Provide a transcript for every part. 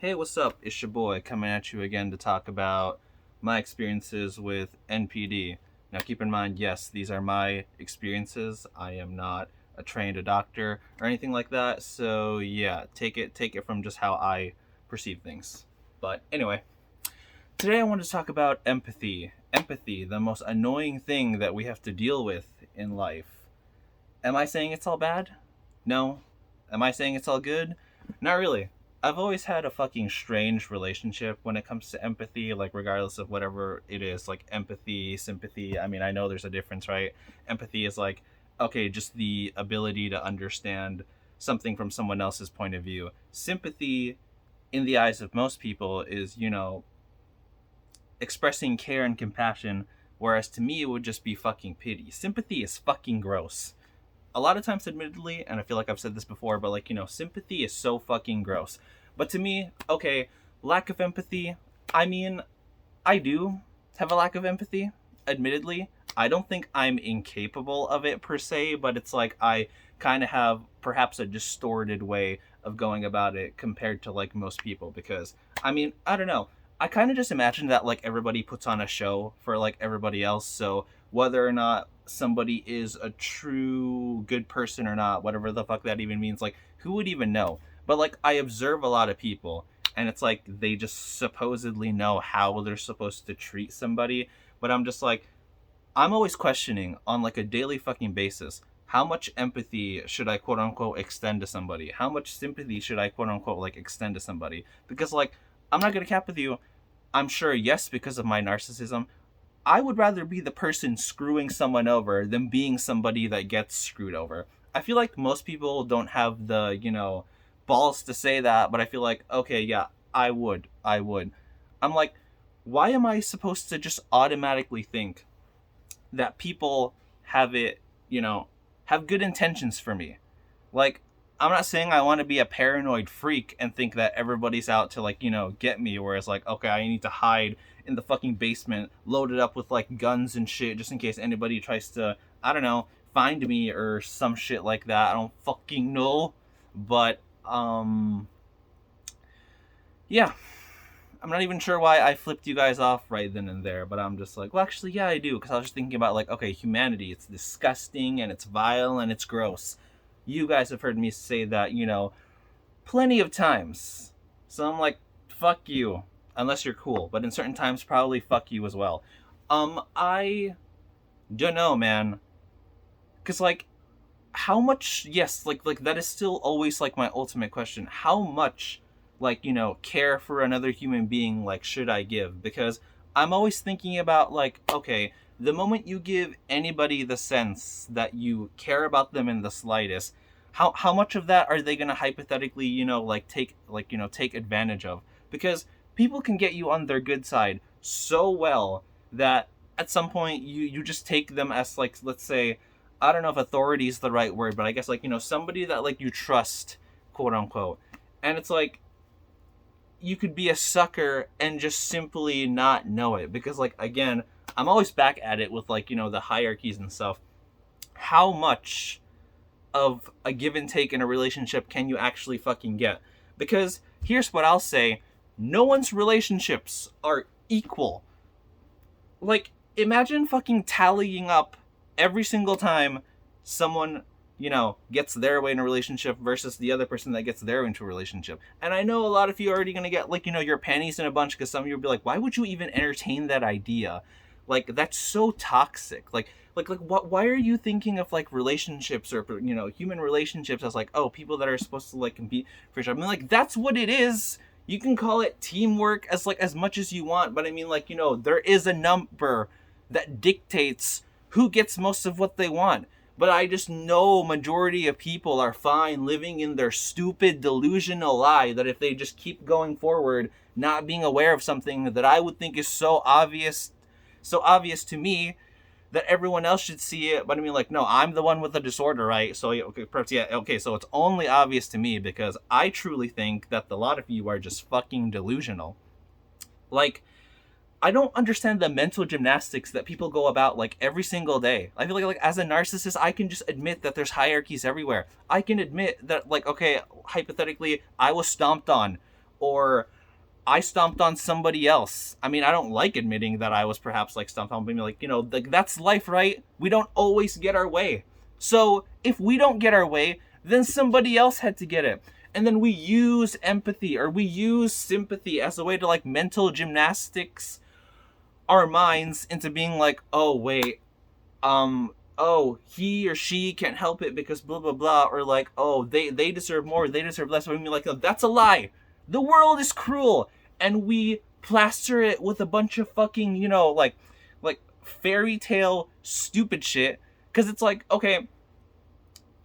Hey, what's up? It's your boy coming at you again to talk about my experiences with NPD. Now, keep in mind, yes, these are my experiences. I am not a trained doctor or anything like that. So, yeah, take it from just how I perceive things. But anyway, today I want to talk about empathy. Empathy, the most annoying thing that we have to deal with in life. Am I saying it's all bad? No. Am I saying it's all good? Not really. I've always had a fucking strange relationship when it comes to empathy, like regardless of whatever it is, like empathy, sympathy. I mean, I know there's a difference, right? Empathy is like, okay, just the ability to understand something from someone else's point of view. Sympathy, in the eyes of most people, is, expressing care and compassion, whereas to me, it would just be fucking pity. Sympathy is fucking gross. A lot of times, admittedly, and I feel like I've said this before, but sympathy is so fucking gross. But to me, okay, lack of empathy, I mean, I do have a lack of empathy, admittedly. I don't think I'm incapable of it per se, but it's like I kind of have perhaps a distorted way of going about it compared to like most people because I mean, I don't know. I kind of just imagine that like everybody puts on a show for like everybody else, so whether or not somebody is a true good person or not, whatever the fuck that even means, like who would even know? But like I observe a lot of people and it's like they just supposedly know how they're supposed to treat somebody, but I'm just like I'm always questioning on like a daily fucking basis how much empathy should I quote unquote extend to somebody? How much sympathy should I quote unquote like extend to somebody? Because like I'm not gonna cap with you. I'm sure yes because of my narcissism. I would rather be the person screwing someone over than being somebody that gets screwed over. I feel like most people don't have the, balls to say that, but I feel like, okay, yeah, I would. I would. I'm like, why am I supposed to just automatically think that people have it, have good intentions for me? Like, I'm not saying I want to be a paranoid freak and think that everybody's out to like, get me, whereas like, okay, I need to hide in the fucking basement, loaded up with like guns and shit, just in case anybody tries to, I don't know, find me or some shit like that. I don't fucking know. But yeah. I'm not even sure why I flipped you guys off right then and there, but I'm just like, well, actually, yeah, I do, because I was just thinking about, like, okay, humanity, it's disgusting, and it's vile, and it's gross. You guys have heard me say that, plenty of times. So I'm like, fuck you, unless you're cool, but in certain times, probably fuck you as well. I don't know, man, because, like, how much, yes, like, that is still always, like, my ultimate question. How much like care for another human being like should I give? Because I'm always thinking about like, okay, the moment you give anybody the sense that you care about them in the slightest, how much of that are they going to hypothetically like take advantage of? Because people can get you on their good side so well that at some point you just take them as like, let's say, I don't know if authority is the right word, but I guess like somebody that like you trust, quote unquote. And it's like you could be a sucker and just simply not know it, because like again, I'm always back at it with like the hierarchies and stuff. How much of a give and take in a relationship can you actually fucking get? Because here's what I'll say: no one's relationships are equal. Like, imagine fucking tallying up every single time someone gets their way in a relationship versus the other person that gets their way into a relationship. And I know a lot of you are already going to get like, your panties in a bunch, because some of you will be like, why would you even entertain that idea? Like, that's so toxic. Why are you thinking of like relationships or, human relationships as like, oh, people that are supposed to like compete for each other? I mean, like, that's what it is. You can call it teamwork as much as you want, but I mean, like, there is a number that dictates who gets most of what they want. But I just know majority of people are fine living in their stupid delusional lie that if they just keep going forward, not being aware of something that I would think is so obvious to me, that everyone else should see it. But I mean, like, no, I'm the one with the disorder, right? So, okay, perhaps, yeah, okay, so it's only obvious to me because I truly think that a lot of you are just fucking delusional. Like, I don't understand the mental gymnastics that people go about like every single day. I feel like as a narcissist, I can just admit that there's hierarchies everywhere. I can admit that like, okay, hypothetically, I was stomped on, or I stomped on somebody else. I mean, I don't like admitting that I was perhaps like stomped on, but like, you know, like that's life, right? We don't always get our way. So if we don't get our way, then somebody else had to get it. And then we use empathy or we use sympathy as a way to like mental gymnastics our minds into being like, oh wait, oh, he or she can't help it because blah blah blah, or like, oh, they deserve more, they deserve less. I mean, like, that's a lie. The world is cruel, and we plaster it with a bunch of fucking, you know, like fairy tale stupid shit. Because it's like, okay,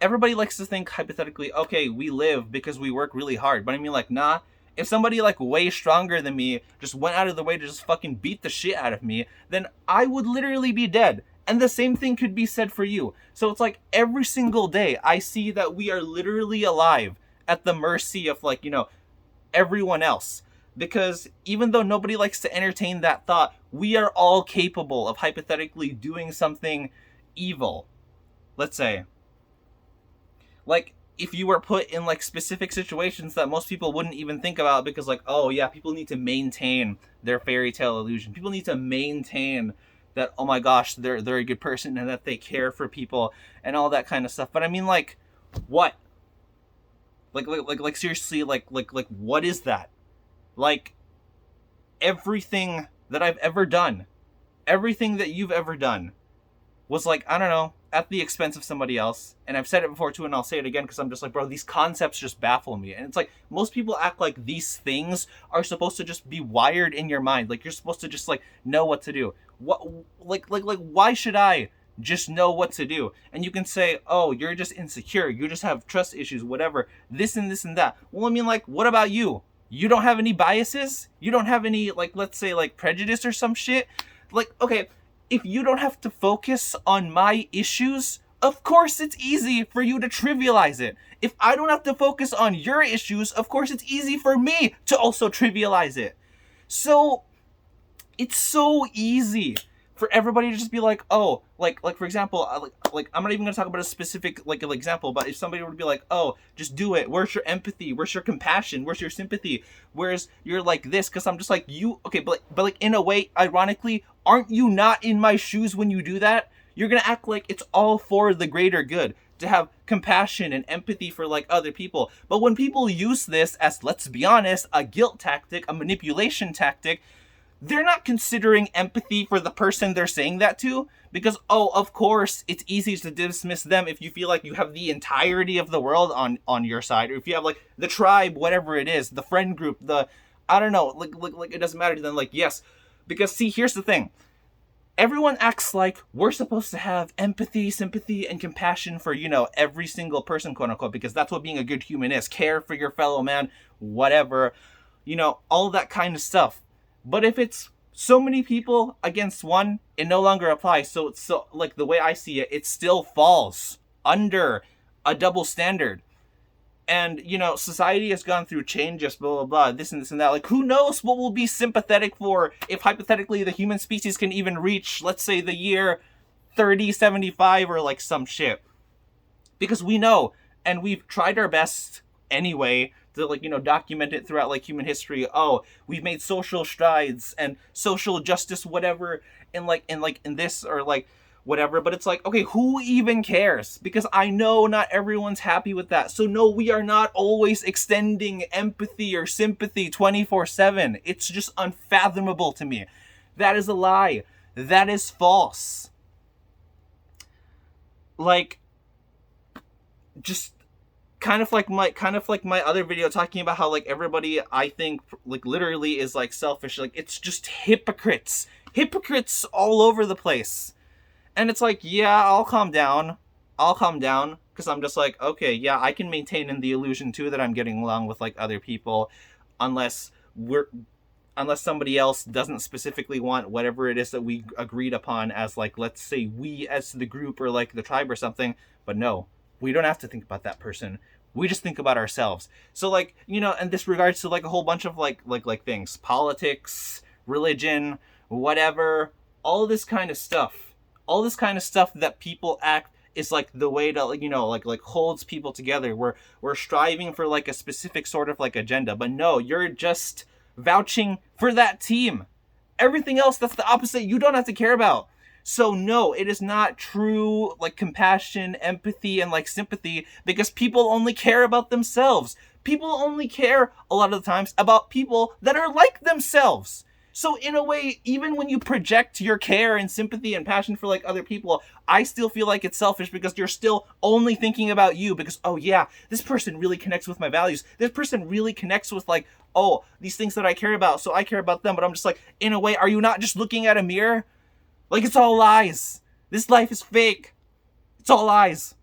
everybody likes to think hypothetically, okay, we live because we work really hard. But I mean, like, nah. If somebody like way stronger than me just went out of the way to just fucking beat the shit out of me, then I would literally be dead. And the same thing could be said for you. So it's like every single day I see that we are literally alive at the mercy of, like, you know, everyone else. Because even though nobody likes to entertain that thought, we are all capable of hypothetically doing something evil. Let's say, like, if you were put in like specific situations that most people wouldn't even think about, because like, oh yeah, people need to maintain their fairy tale illusion. People need to maintain that, oh my gosh, they're a good person and that they care for people and all that kind of stuff. But I mean, like, what? Like seriously, like what is that? Like, everything that I've ever done, everything that you've ever done was like, I don't know, at the expense of somebody else. And I've said it before too, and I'll say it again because I'm just like, bro, these concepts just baffle me. And it's like, most people act like these things are supposed to just be wired in your mind. Like, you're supposed to just like know what to do. What, like why should I just know what to do? And you can say, oh, you're just insecure, you just have trust issues, whatever, this and this and that. Well, I mean, like, what about you? You don't have any biases? You don't have any, like, let's say, like, prejudice or some shit? Like, okay, if you don't have to focus on my issues, of course it's easy for you to trivialize it. If I don't have to focus on your issues, of course it's easy for me to also trivialize it. So, it's so easy for everybody to just be like, oh, like for example, like I'm not even gonna talk about a specific like an example, but if somebody would be like, oh, just do it. Where's your empathy? Where's your compassion? Where's your sympathy? Where's your like this? Because I'm just like, you, okay, but like in a way, ironically, aren't you not in my shoes when you do that? You're gonna act like it's all for the greater good, to have compassion and empathy for like other people. But when people use this as, let's be honest, a guilt tactic, a manipulation tactic, they're not considering empathy for the person they're saying that to, because, oh, of course, it's easy to dismiss them if you feel like you have the entirety of the world on your side, or if you have, like, the tribe, whatever it is, the friend group, the, I don't know, like it doesn't matter to them, like, yes. Because, see, here's the thing. Everyone acts like we're supposed to have empathy, sympathy, and compassion for, you know, every single person, quote unquote, because that's what being a good human is. Care for your fellow man, whatever, you know, all that kind of stuff. But if it's so many people against one, it no longer applies. So like the way I see it, it still falls under a double standard. And, you know, society has gone through changes, blah, blah, blah, this and this and that. Like, who knows what we'll be sympathetic for if hypothetically the human species can even reach, let's say, the year 3075 or like some shit. Because we know, and we've tried our best anyway to, like, you know, document it throughout like human history. Oh, we've made social strides and social justice, whatever, in this or like whatever. But it's like, okay, who even cares? Because I know not everyone's happy with that. So no, we are not always extending empathy or sympathy 24/7. It's just unfathomable to me. That is a lie. That is false. Like, just kind of like my other video talking about how, like, everybody, I think, like, literally is like selfish. Like, it's just hypocrites all over the place. And it's like, yeah, I'll calm down because I'm just like, okay, yeah, I can maintain in the illusion too that I'm getting along with like other people, unless somebody else doesn't specifically want whatever it is that we agreed upon as, like, let's say we as the group or like the tribe or something. But no, we don't have to think about that person. We just think about ourselves. So, like, you know, and this regards to like a whole bunch of like things, politics, religion, whatever, all this kind of stuff that people act is like the way to, like, you know, like holds people together. We're striving for like a specific sort of like agenda. But no, you're just vouching for that team. Everything else that's the opposite, you don't have to care about. So no, it is not true like compassion, empathy, and like sympathy, because people only care about themselves. People only care a lot of the times about people that are like themselves. So in a way, even when you project your care and sympathy and passion for like other people, I still feel like it's selfish because you're still only thinking about you because, oh yeah, this person really connects with my values. This person really connects with like, oh, these things that I care about, so I care about them. But I'm just like, in a way, are you not just looking at a mirror? Like, it's all lies. This life is fake. It's all lies.